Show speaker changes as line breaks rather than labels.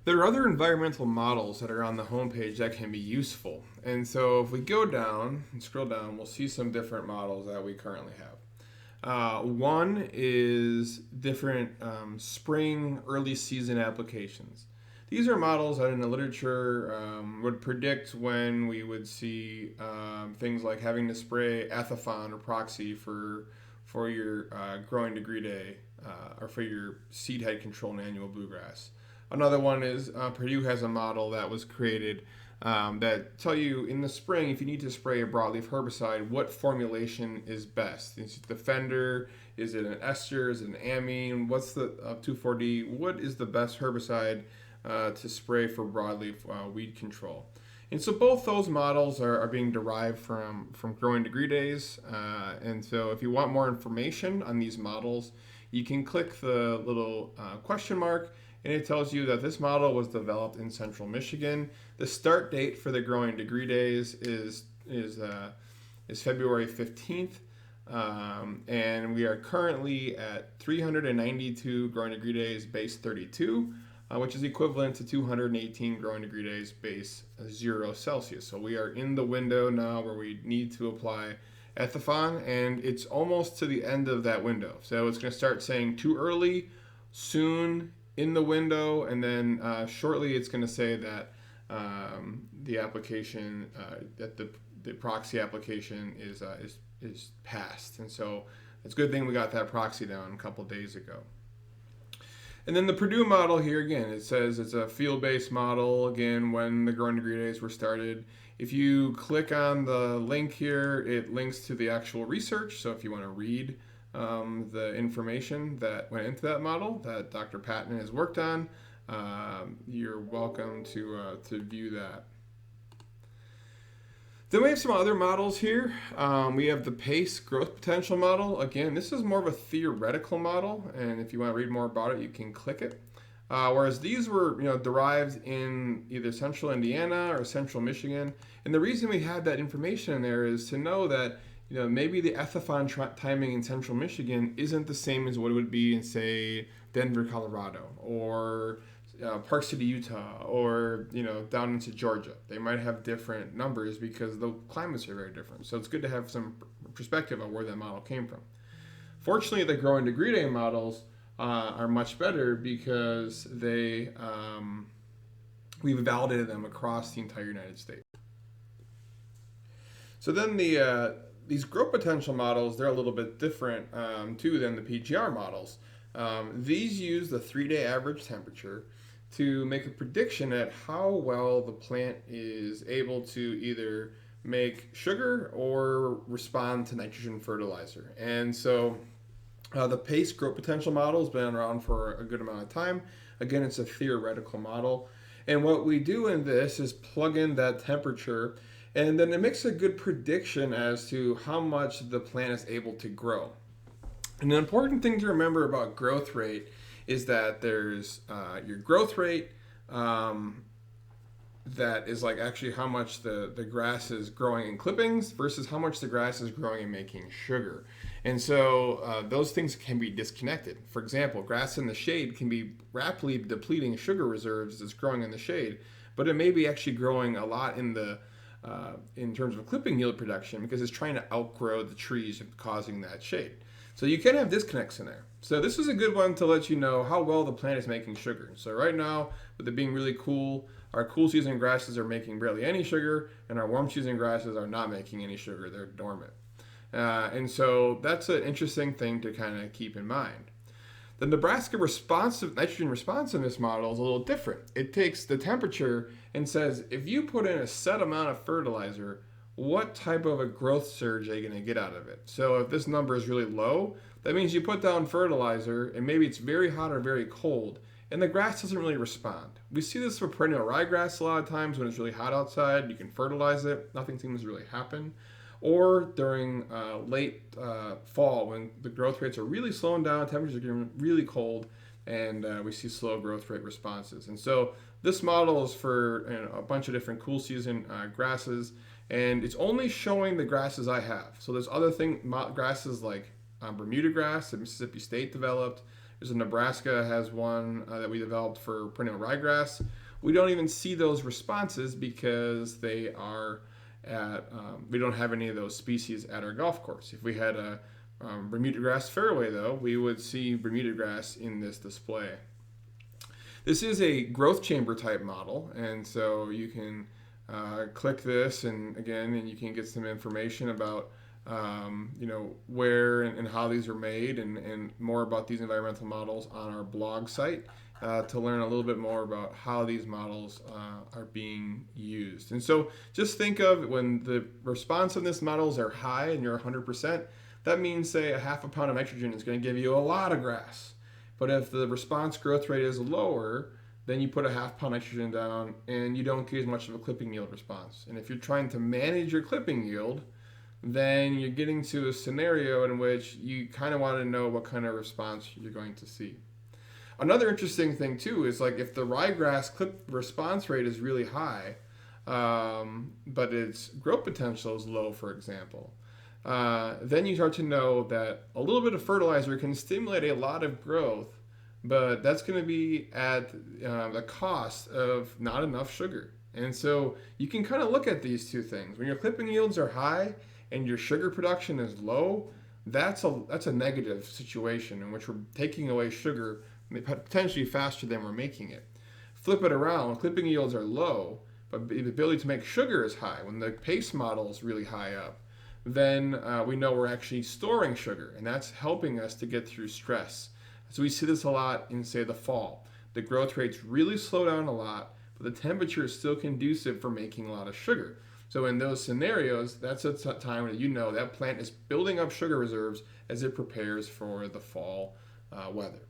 There are other environmental models that are on the homepage that can be useful. And so if we go down and scroll down, we'll see some different models that we currently have. One is different spring, early season applications. These are models that in the literature would predict when we would see things like having to spray Athafon or Proxy for your growing degree day or for your seed head control in annual bluegrass. Another one is Purdue has a model that was created that tell you in the spring if you need to spray a broadleaf herbicide, what formulation is best. Is it the Defender? Is it an ester? Is it an amine? What's the 2,4-D? What is the best herbicide to spray for broadleaf weed control? And so both those models are being derived from growing degree days. And so if you want more information on these models, you can click the little question mark and it tells you that this model was developed in Central Michigan. The start date for the growing degree days is February 15th, and we are currently at 392 growing degree days, base 32, which is equivalent to 218 growing degree days, base 0 Celsius. So we are in the window now where we need to apply Ethafon, and it's almost to the end of that window. So it's going to start saying too early, soon, in the window, and then shortly it's going to say that the application, that the proxy application is passed. And so it's a good thing we got that proxy down a couple days ago. And then the Purdue model here again, it says it's a field-based model. Again, when the growing degree days were started, if you click on the link here, it links to the actual research. So if you want to read the information that went into that model that Dr. Patton has worked on, you're welcome to view that. Then we have some other models here. We have the PACE growth potential model. Again, this is more of a theoretical model, and if you want to read more about it, you can click it. Whereas these were, derived in either central Indiana or central Michigan. And the reason we have that information in there is to know that maybe the Ethafon timing in central Michigan isn't the same as what it would be in, say, Denver, Colorado, or Park City, Utah, or down into Georgia. They might have different numbers because the climates are very different. So it's good to have some perspective on where that model came from. Fortunately, the growing degree day models are much better because we've validated them across the entire United States. So then these growth potential models, they're a little bit different too than the PGR models. These use the 3-day average temperature to make a prediction at how well the plant is able to either make sugar or respond to nitrogen fertilizer. And so the PACE growth potential model has been around for a good amount of time. Again, it's a theoretical model. And what we do in this is plug in that temperature, and then it makes a good prediction as to how much the plant is able to grow. And the important thing to remember about growth rate is that there's your growth rate that is like actually how much the grass is growing in clippings versus how much the grass is growing and making sugar. And so those things can be disconnected. For example, grass in the shade can be rapidly depleting sugar reserves as it's growing in the shade, but it may be actually growing a lot in terms of clipping yield production because it's trying to outgrow the trees causing that shade. So you can have disconnects in there. So this is a good one to let you know how well the plant is making sugar. So right now, with it being really cool, our cool season grasses are making barely any sugar, and our warm season grasses are not making any sugar. They're dormant. And so that's an interesting thing to kind of keep in mind. The Nebraska nitrogen responsiveness model is a little different. It takes the temperature and says, if you put in a set amount of fertilizer, what type of a growth surge are you going to get out of it? So if this number is really low, that means you put down fertilizer and maybe it's very hot or very cold, and the grass doesn't really respond. We see this for perennial ryegrass a lot of times when it's really hot outside. You can fertilize it. Nothing seems to really happen. Or during late fall when the growth rates are really slowing down, temperatures are getting really cold, and we see slow growth rate responses. And so this model is for a bunch of different cool season grasses, and it's only showing the grasses I have. So there's other grasses like Bermuda grass that Mississippi State developed, There's a Nebraska has one that we developed for perennial ryegrass. We don't even see those responses because they are at we don't have any of those species at our golf course. If we had a Bermuda grass fairway, though, we would see Bermuda grass in this display. This is a growth chamber type model, and so you can click this, and you can get some information about where and how these are made, and more about these environmental models on our blog site to learn a little bit more about how these models are being used. And so just think of when the responsiveness models are high and you're 100%, that means, say, a half a pound of nitrogen is going to give you a lot of grass. But if the response growth rate is lower, then you put a half pound nitrogen down and you don't get as much of a clipping yield response. And if you're trying to manage your clipping yield, then you're getting to a scenario in which you kind of want to know what kind of response you're going to see. Another interesting thing too is, like, if the ryegrass clip response rate is really high, but its growth potential is low, for example, then you start to know that a little bit of fertilizer can stimulate a lot of growth, but that's going to be at the cost of not enough sugar. And so you can kind of look at these two things. When your clipping yields are high and your sugar production is low, that's a negative situation in which we're taking away sugar potentially faster than we're making it. Flip it around, clipping yields are low, but the ability to make sugar is high. When the PACE model is really high up, then we know we're actually storing sugar, and that's helping us to get through stress. So we see this a lot in, say, the fall. The growth rates really slow down a lot, but the temperature is still conducive for making a lot of sugar. So in those scenarios, that's a time when you know that plant is building up sugar reserves as it prepares for the fall weather.